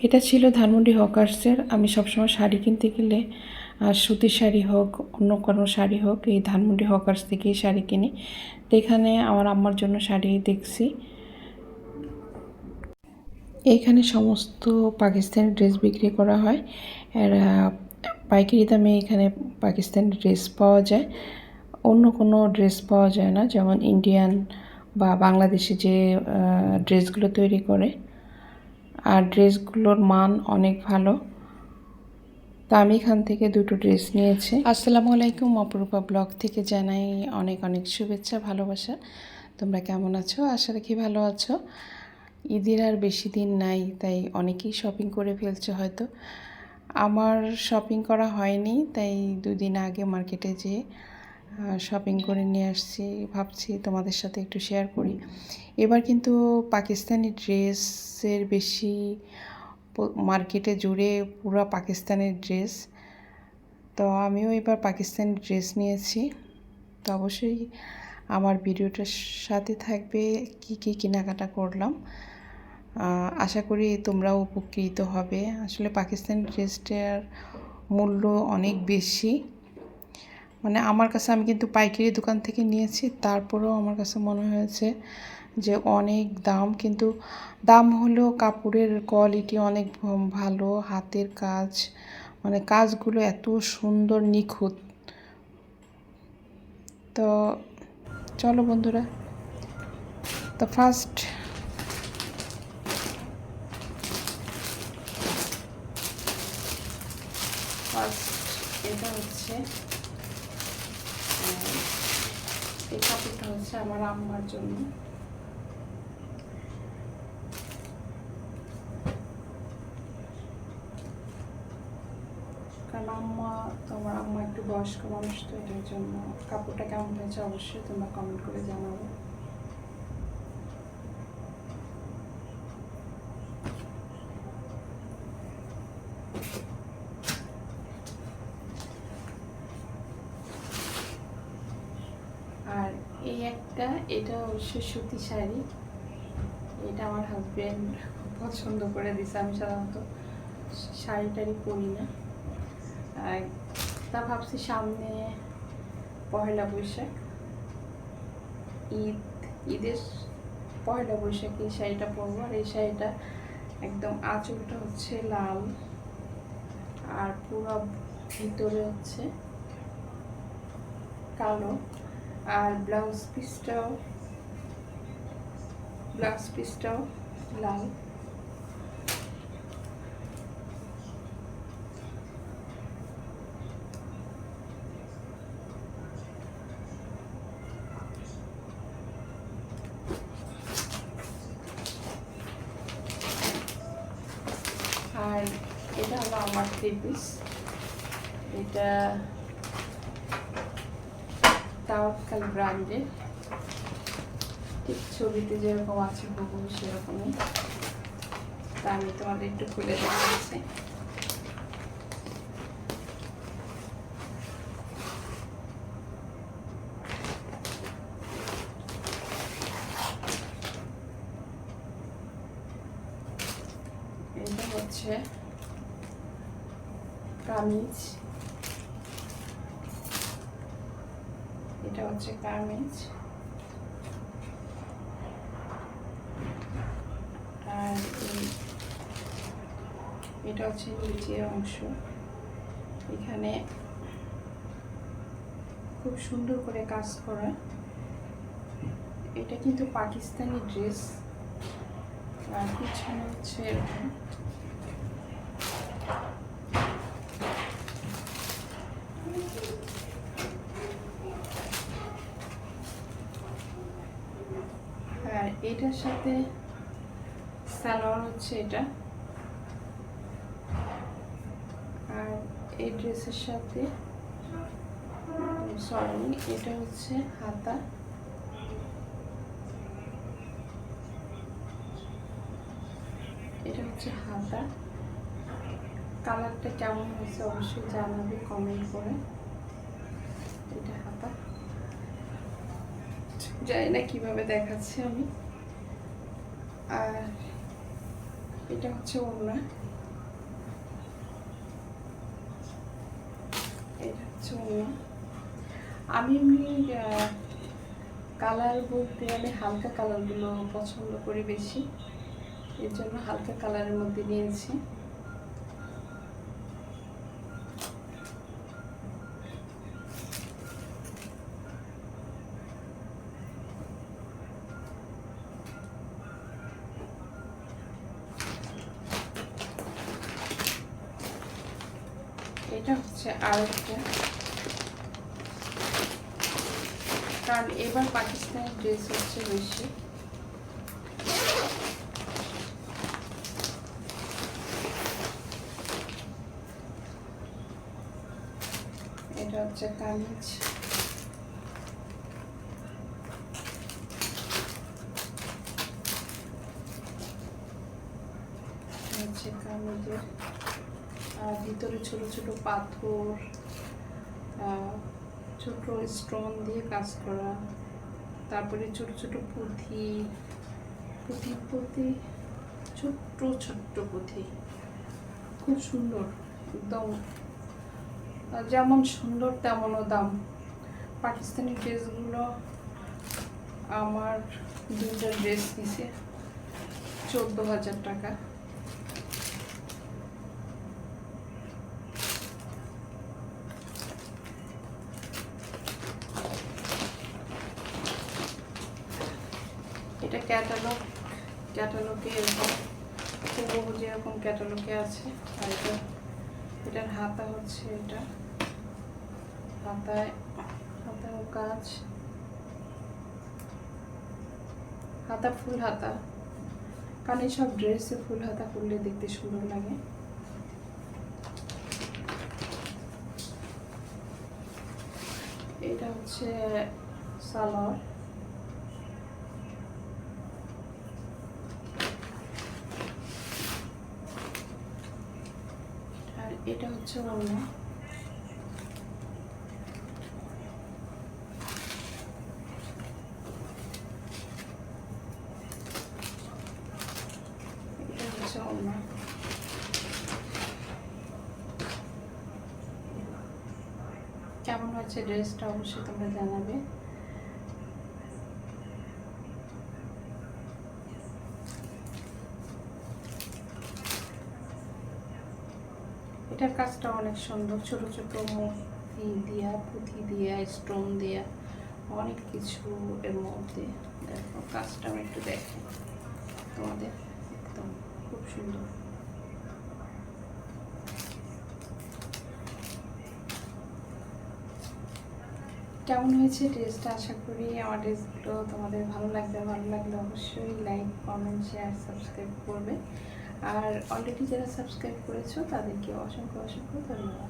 এটা ছিল ধানমন্ডি হকার্সের। আমি সবসময় শাড়ি কিনতে গেলে সুতির শাড়ি হোক অন্য কোনো শাড়ি হোক এই ধানমন্ডি হকার্স থেকেই শাড়ি কিনি। তো এখানে আমার আম্মার জন্য শাড়ি দেখছি। এইখানে সমস্ত পাকিস্তানি ড্রেস বিক্রি করা হয়। আর পাইকারি দামে এখানে পাকিস্তানি ড্রেস পাওয়া যায়, অন্য কোনো ড্রেস পাওয়া যায় না, যেমন ইন্ডিয়ান বা বাংলাদেশে যে ড্রেসগুলো তৈরি করে। আর ড্রেসগুলোর মান অনেক ভালো। তো আমি এখান থেকে দুটো ড্রেস নিয়েছি। আসসালামু আলাইকুম, অপরূপা ব্লগ থেকে জানাই অনেক অনেক শুভেচ্ছা, ভালোবাসা। তোমরা কেমন আছো? আশা রাখি ভালো আছো। ঈদের আর বেশি দিন নাই, তাই অনেকেই শপিং করে ফেলছে হয়তো। আমার শপিং করা হয়নি, তাই দুদিন আগে মার্কেটে যেয়ে শপিং করে নিয়ে আসছি। ভাবছি তোমাদের সাথে একটু শেয়ার করি। এবার কিন্তু পাকিস্তানি ড্রেসের বেশি মার্কেটে জুড়ে পুরো পাকিস্তানের ড্রেস। তো আমিও এবার পাকিস্তানি ড্রেস নিয়েছি। তো অবশ্যই আমার ভিডিওটার সাথে থাকবে কি কি কেনাকাটা করলাম। আশা করি তোমরাও উপকৃত হবে। আসলে পাকিস্তানি ড্রেসটার মূল্য অনেক বেশি, মানে আমার কাছে, আমি কিন্তু পাইকারি দোকান থেকে নিয়েছি, তারপরেও আমার কাছে মনে হয়েছে যে অনেক দাম। কিন্তু দাম হলেও কাপড়ের কোয়ালিটি অনেক ভালো, হাতের কাজ, মানে কাজগুলো এত সুন্দর নিখুঁত। তো চলো বন্ধুরা, তো ফার্স্ট এটা হচ্ছে, এই কাপড়টা হচ্ছে আমার আম্মার জন্য। কারণ তোমার আম্মা একটু বয়স্ক মানুষ, তো এটার জন্য কাপড়টা কেমন হয়েছে অবশ্যই তোমরা কমেন্ট করে জানাবে। আর এই একটা, এটা অবশ্যই সুতি শাড়ি। এটা আমার হাজবেন্ড পছন্দ করে দিছে। আমি সাধারণত শাড়ি টাড়ি পরি না, তা ভাবছি সামনে পহেলা বৈশাখ, ঈদের পহেলা বৈশাখে এই শাড়িটা পরবো। আর এই শাড়িটা একদম আঁচলটা হচ্ছে লাল, আর পুরো ভিতরে হচ্ছে কালো, আর ব্লাউজ পিসটাও লাল। আর এটা হলো আমার 3 পিস। এটা তাওয়াক্কাল ব্র্যান্ডের, ঠিক ছবিতে যেরকম আছে হুবহু সেরকমই। তা আমি তোমাদের একটু খুলে দেখাচ্ছি। এটা হচ্ছে কামিজ, এটা হচ্ছে কামিজ। আর এটা হচ্ছে নিচের অংশ। এখানে খুব সুন্দর করে কাজ করা। এটা কিন্তু পাকিস্তানি ড্রেস। আর পিছনে হচ্ছে এরকম। আর এটার সাথে সালোয়ার হচ্ছে এটা। আর এই ড্রেসের সাথে এটা হচ্ছে হাতা। এটা হচ্ছে হাতা। কালারটা কেমন হয়েছে অবশ্যই জানাবে কমেন্ট করে। এটা হাতা, জানি না কিভাবে দেখাচ্ছি আমি। আর এটা হচ্ছে ওড়না, এটা হচ্ছে ওড়না। আমি এমনি কালার বলতে আমি হালকা কালারগুলো পছন্দ করি বেশি, এর জন্য হালকা কালারের মধ্যে নিয়েছি। এটা হচ্ছে আরেকটা, কারণ এবার পাকিস্তানি ড্রেস হচ্ছে বেশি। এটা হচ্ছে কামিজ, হচ্ছে কামিজের ভিতরে ছোট ছোট পাথর, ছোট স্টোন দিয়ে কাজ করা, তারপরে ছোট ছোট পুঁথি, পুঁথি পুঁথি ছোট্ট ছোট্ট পুঁথি, খুব সুন্দর একদম, যেমন সুন্দর তেমনও দাম। পাকিস্তানি ড্রেসগুলো আমার 2টা ড্রেস নিছে 14,000 টাকা। এটা ক্যাটালগে এরকম হুবহু যেরকম ক্যাটালগে আছে। আর এটার হাতা হচ্ছে এটা, হাতাও কাজ, হাতা ফুল হাতা, কারণ এইসব ড্রেসে ফুল হাতা করলে দেখতে সুন্দর লাগে। এটা হচ্ছে সালোয়ার, আর এটা হচ্ছে ওড়না। এটা হচ্ছে ওড়না। কেমন হচ্ছে ড্রেসটা অবশ্যই তোমরা জানাবে। এটার কাজটা অনেক সুন্দর, ছোট ছোট মূর্তি দিয়া, পুঁথি দিয়া, স্টোন দিয়া, অনেক কিছু এর মধ্যে। দেখো কাজটা আমি একটু দেখো তোমাদের, একদম খুব সুন্দর। কেমন হয়েছে ড্রেসটা? আশা করি আমার ড্রেসগুলো তোমাদের ভালো লাগবে। ভালো লাগলে অবশ্যই লাইক, কমেন্ট, শেয়ার, সাবস্ক্রাইব করবে। আর অলরেডি যারা সাবস্ক্রাইব করেছো তাদেরকে অসংখ্য অসংখ্য ধন্যবাদ।